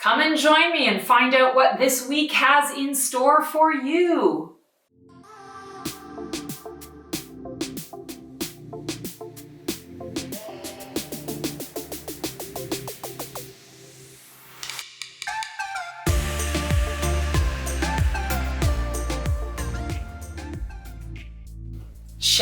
Come and join me and find out what this week has in store for you.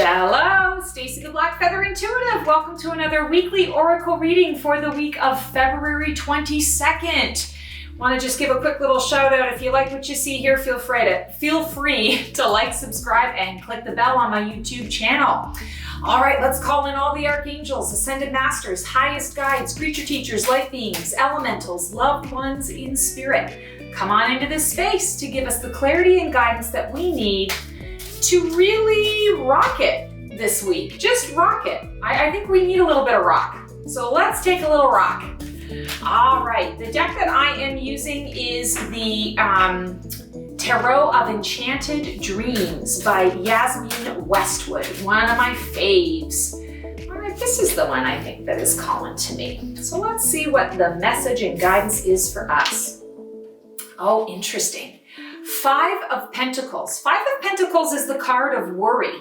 Hello, Stacy the Black Feather Intuitive. Welcome to another weekly Oracle reading for the week of February 22nd. Want to just give a quick little shout out. If you like what you see here, feel free to like, subscribe, and click the bell on my YouTube channel. All right, let's call in all the archangels, ascended masters, highest guides, creature teachers, light beings, elementals, loved ones in spirit. Come on into this space to give us the clarity and guidance that we need to really rock it this week. Just rock it. I think we need a little bit of rock. So let's take a little rock. All right, the deck that I am using is the Tarot of Enchanted Dreams by Yasmeen Westwood, one of my faves. All right, this is the one I think that is calling to me. So let's see what the message and guidance is for us. Oh, interesting. Five of Pentacles. Five of Pentacles is the card of worry.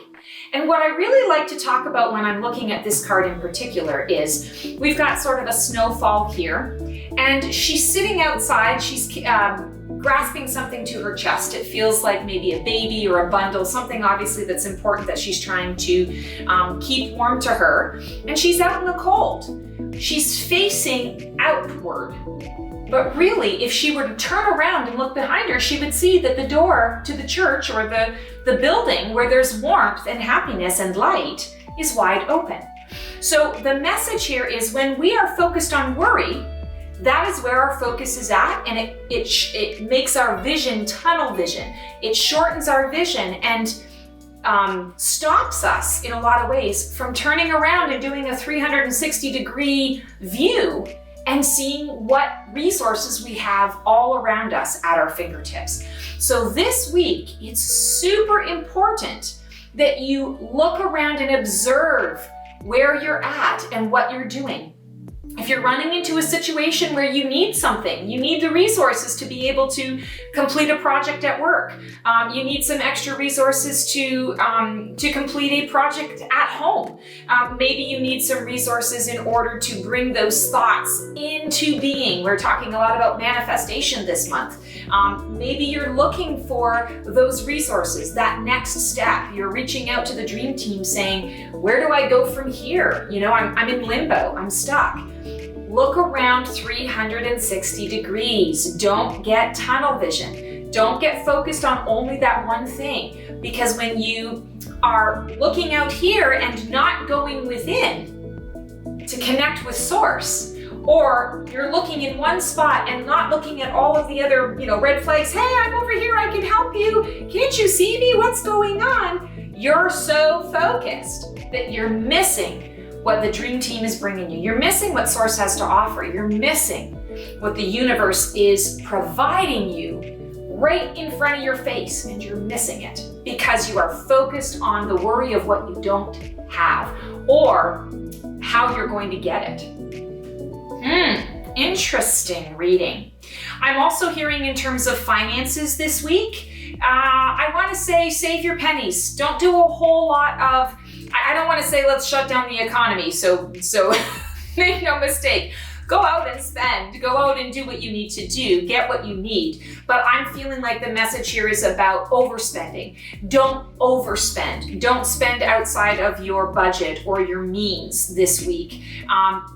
And what I really like to talk about when I'm looking at this card in particular is we've got sort of a snowfall here, and she's sitting outside. She's grasping something to her chest. It feels like maybe a baby or a bundle, something obviously that's important that she's trying to keep warm to her. And she's out in the cold. She's facing outward. But really, if she were to turn around and look behind her, she would see that the door to the church or the building where there's warmth and happiness and light is wide open. So the message here is when we are focused on worry, that is where our focus is at, and it makes our vision tunnel vision. It shortens our vision and stops us in a lot of ways from turning around and doing a 360-degree view and seeing what resources we have all around us at our fingertips. So this week, it's super important that you look around and observe where you're at and what you're doing. If you're running into a situation where you need something, you need the resources to be able to complete a project at work. You need some extra resources to complete a project at home. Maybe you need some resources in order to bring those thoughts into being. We're talking a lot about manifestation this month. Maybe you're looking for those resources, that next step. You're reaching out to the dream team saying, where do I go from here? You know, I'm in limbo, I'm stuck. Look around 360 degrees. Don't get tunnel vision. Don't get focused on only that one thing, because when you are looking out here and not going within to connect with source, or you're looking in one spot and not looking at all of the other, red flags, hey, I'm over here, I can help you. Can't you see me? What's going on? You're so focused that you're missing what the dream team is bringing you. You're missing what source has to offer. You're missing what the universe is providing you right in front of your face, and you're missing it because you are focused on the worry of what you don't have or how you're going to get it. Interesting reading. I'm also hearing in terms of finances this week, I want to say save your pennies. Don't do a whole lot of, I don't want to say let's shut down the economy, so make no mistake. Go out and spend, go out and do what you need to do, get what you need. But I'm feeling like the message here is about overspending. Don't overspend. Don't spend outside of your budget or your means this week.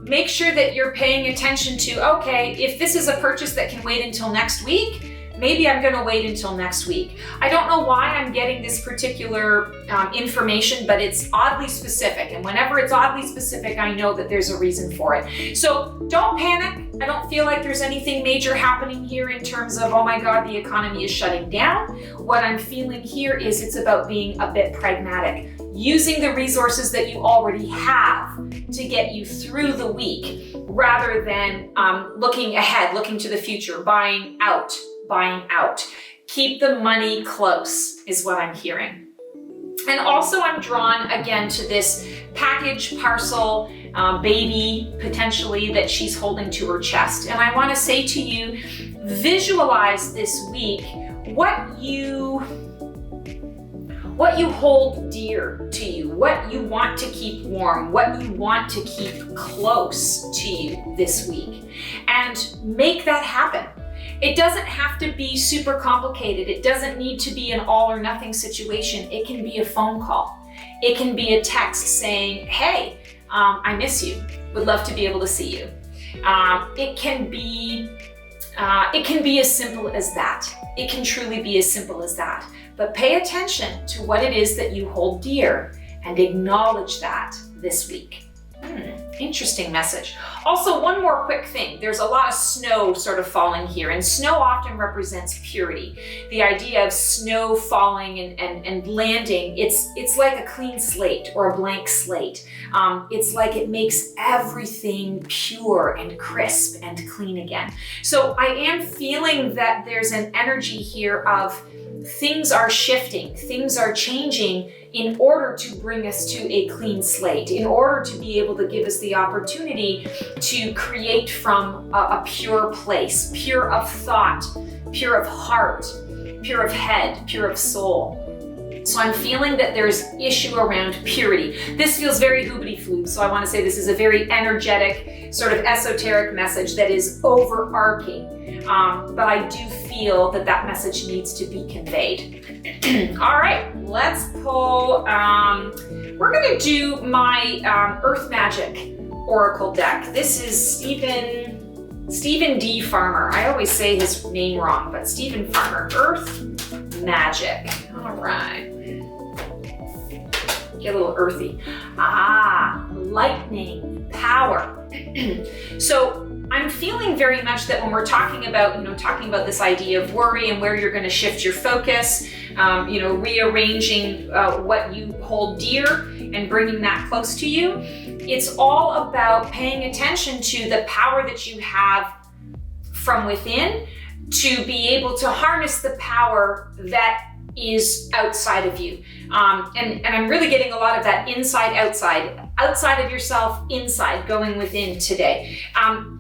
Make sure that you're paying attention to, okay, if this is a purchase that can wait until next week, maybe I'm going to wait until next week. I don't know why I'm getting this particular information, but it's oddly specific. And whenever it's oddly specific, I know that there's a reason for it. So don't panic. I don't feel like there's anything major happening here in terms of, oh my God, the economy is shutting down. What I'm feeling here is it's about being a bit pragmatic, using the resources that you already have to get you through the week, rather than looking ahead, looking to the future, buying out. Keep the money close is what I'm hearing. And also I'm drawn again to this package, parcel, baby potentially that she's holding to her chest. And I want to say to you, visualize this week what you hold dear to you, what you want to keep warm, what you want to keep close to you this week, and make that happen. It doesn't have to be super complicated. It doesn't need to be an all or nothing situation. It can be a phone call. It can be a text saying, hey, I miss you. Would love to be able to see you. It can be as simple as that. It can truly be as simple as that. But pay attention to what it is that you hold dear and acknowledge that this week. Interesting message. Also, one more quick thing. There's a lot of snow sort of falling here, and snow often represents purity. The idea of snow falling and landing, it's like a clean slate or a blank slate. It's like it makes everything pure and crisp and clean again. So I am feeling that there's an energy here of things are shifting, things are changing in order to bring us to a clean slate, in order to be able to give us the opportunity to create from a pure place, pure of thought, pure of heart, pure of head, pure of soul. So I'm feeling that there's issue around purity. This feels very hoobity-floob, so I want to say this is a very energetic, sort of esoteric message that is overarching. But I do feel that that message needs to be conveyed. All right, let's pull, we're gonna do my Earth Magic Oracle deck. This is Stephen D. Farmer. I always say his name wrong, but Stephen Farmer, Earth Magic. All right. Get a little earthy. Lightning, power. So I'm feeling very much that when we're talking about this idea of worry and where you're going to shift your focus, rearranging what you hold dear and bringing that close to you, it's all about paying attention to the power that you have from within to be able to harness the power that is outside of you. And I'm really getting a lot of that inside, outside of yourself, inside, going within today.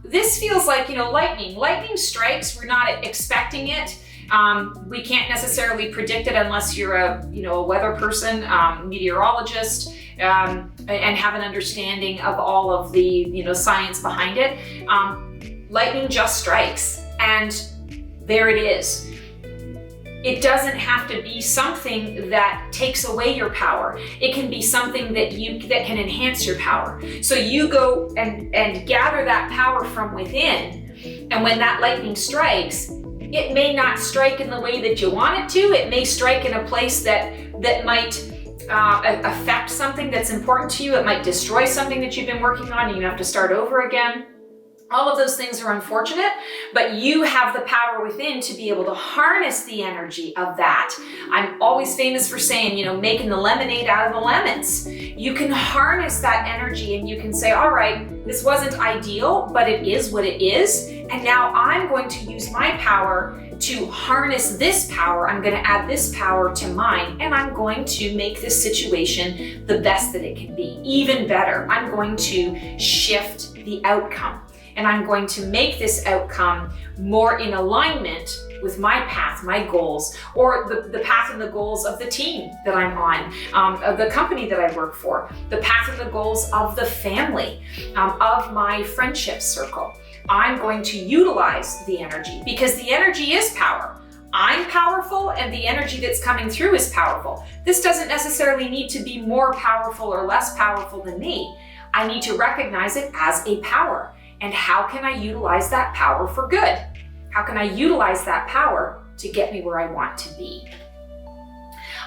This feels like, lightning strikes. We're not expecting it. We can't necessarily predict it unless you're a weather person, meteorologist, and have an understanding of all of the, science behind it. Lightning just strikes, and there it is. It doesn't have to be something that takes away your power. It can be something that can enhance your power. So you go and gather that power from within, and when that lightning strikes, it may not strike in the way that you want it to. It may strike in a place that might affect something that's important to you. It might destroy something that you've been working on and you have to start over again. All of those things are unfortunate, but you have the power within to be able to harness the energy of that. I'm always famous for saying, making the lemonade out of the lemons. You can harness that energy and you can say, all right, this wasn't ideal, but it is what it is. And now I'm going to use my power to harness this power. I'm going to add this power to mine, and I'm going to make this situation the best that it can be, even better. I'm going to shift the outcome. And I'm going to make this outcome more in alignment with my path, my goals, or the path and the goals of the team that I'm on, of the company that I work for, the path and the goals of the family, of my friendship circle. I'm going to utilize the energy because the energy is power. I'm powerful and the energy that's coming through is powerful. This doesn't necessarily need to be more powerful or less powerful than me. I need to recognize it as a power. And how can I utilize that power for good? How can I utilize that power to get me where I want to be?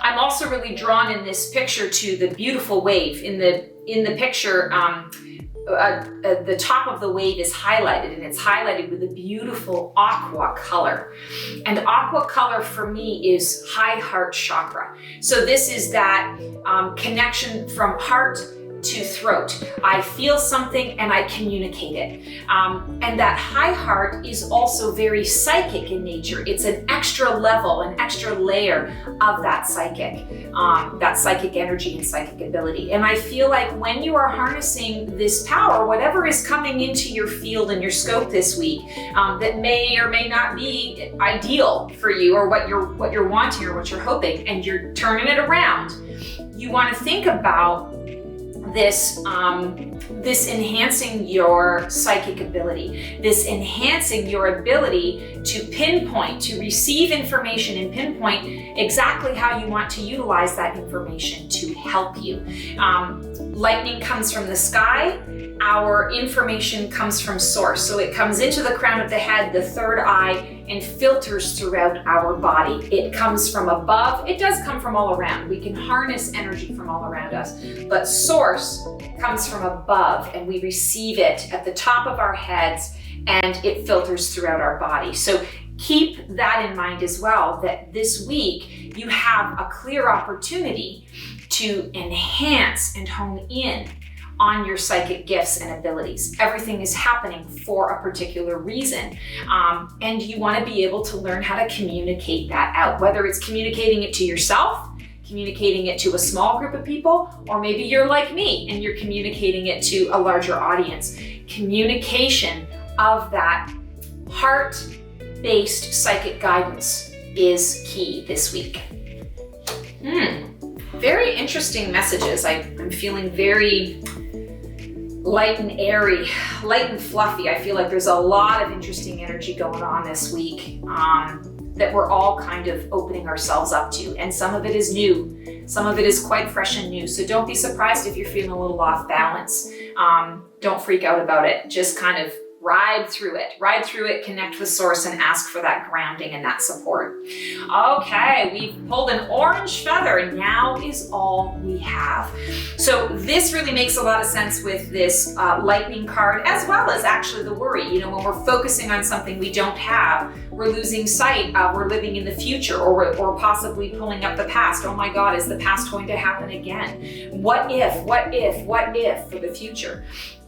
I'm also really drawn in this picture to the beautiful wave. In the picture, the top of the wave is highlighted, and it's highlighted with a beautiful aqua color. And aqua color for me is high heart chakra. So this is that connection from heart to throat. I feel something and I communicate it. And that high heart is also very psychic in nature. It's an extra level, an extra layer of that psychic energy and psychic ability. And I feel like when you are harnessing this power, whatever is coming into your field and your scope this week, that may or may not be ideal for you, or what you're wanting or what you're hoping, and you're turning it around, you want to think about this enhancing your psychic ability, this enhancing your ability to pinpoint, to receive information and pinpoint exactly how you want to utilize that information to help you. Lightning comes from the sky. Our information comes from source. So it comes into the crown of the head, the third eye, and filters throughout our body. It comes from above. It does come from all around. We can harness energy from all around us, but source comes from above, and we receive it at the top of our heads, and it filters throughout our body. So keep that in mind as well, that this week you have a clear opportunity to enhance and hone in on your psychic gifts and abilities. Everything is happening for a particular reason. And you want to be able to learn how to communicate that out, whether it's communicating it to yourself, communicating it to a small group of people, or maybe you're like me and you're communicating it to a larger audience. Communication of that heart-based psychic guidance is key this week. Very interesting messages. I'm feeling very light and airy, light and fluffy. I feel like there's a lot of interesting energy going on this week that we're all kind of opening ourselves up to. And some of it is new. Some of it is quite fresh and new. So don't be surprised if you're feeling a little off balance. Don't freak out about it. Just kind of ride through it, connect with source, and ask for that grounding and that support. Okay, we've pulled an orange feather, and now is all we have. So this really makes a lot of sense with this lightning card, as well as actually the worry. You know, when we're focusing on something we don't have, we're losing sight of, we're living in the future, or possibly pulling up the past. Oh my God, is the past going to happen again? What if for the future?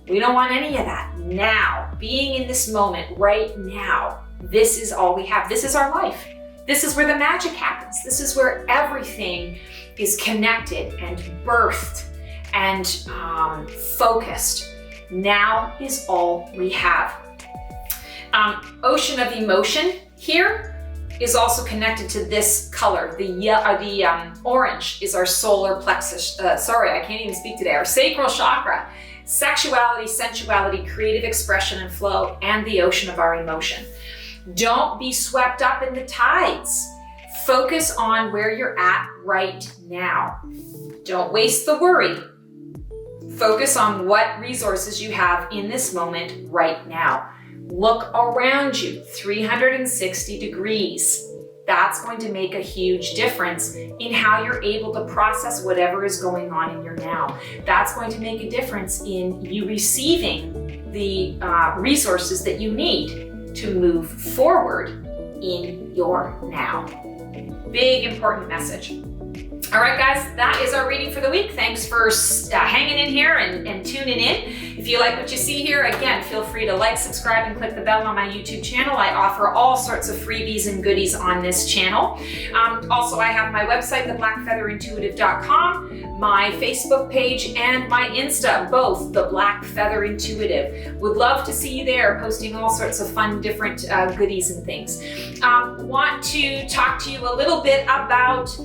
We don't want any of that. Now, being in this moment right now, this is all we have. This is our life. This is where the magic happens. This is where everything is connected and birthed and focused. Now is all we have. Ocean of emotion here is also connected to this color. The orange is our solar plexus. Sorry, I can't even speak today. Our sacral chakra. Sexuality, sensuality, creative expression and flow, and the ocean of our emotion. Don't be swept up in the tides. Focus on where you're at right now. Don't waste the worry. Focus on what resources you have in this moment right now. Look around you, 360 degrees. That's going to make a huge difference in how you're able to process whatever is going on in your now. That's going to make a difference in you receiving the resources that you need to move forward in your now. Big, important message. All right, guys, that is our reading for the week. Thanks for hanging in here and tuning in. If you like what you see here, again, feel free to like, subscribe, and click the bell on my YouTube channel. I offer all sorts of freebies and goodies on this channel. Also, I have my website, theblackfeatherintuitive.com, my Facebook page, and my Insta, both The Black Feather Intuitive. Would love to see you there, posting all sorts of fun, different goodies and things. Want to talk to you a little bit about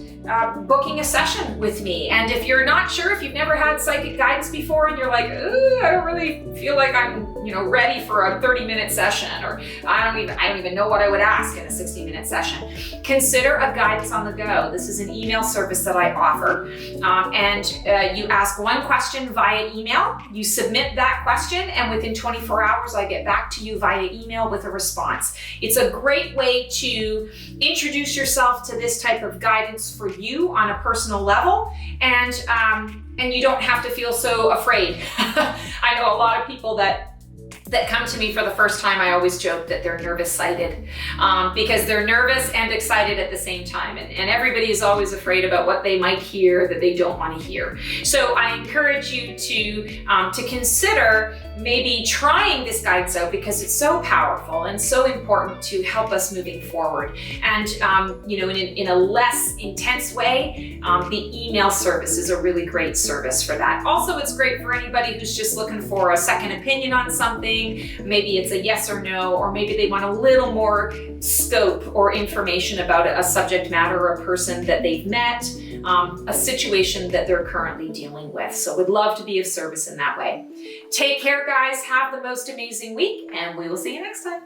booking a session with me. And if you're not sure, if you've never had psychic guidance before and you're like, ooh, I don't really feel like I'm, ready for a 30-minute session, or I don't even know what I would ask in a 60-minute session, consider a guidance on the go. This is an email service that I offer. You ask one question via email, you submit that question, and within 24 hours, I get back to you via email with a response. It's a great way to introduce yourself to this type of guidance for you on a personal level, and you don't have to feel so afraid. I know a lot of people that that come to me for the first time, I always joke that they're nervous-sighted because they're nervous and excited at the same time. And everybody is always afraid about what they might hear that they don't want to hear. So I encourage you to consider maybe trying this guidance out because it's so powerful and so important to help us moving forward. And in a less intense way, the email service is a really great service for that. Also, it's great for anybody who's just looking for a second opinion on something. Maybe it's a yes or no, or maybe they want a little more scope or information about a subject matter or a person that they've met, a situation that they're currently dealing with. So would love to be of service in that way. Take care, guys. Have the most amazing week, and we will see you next time.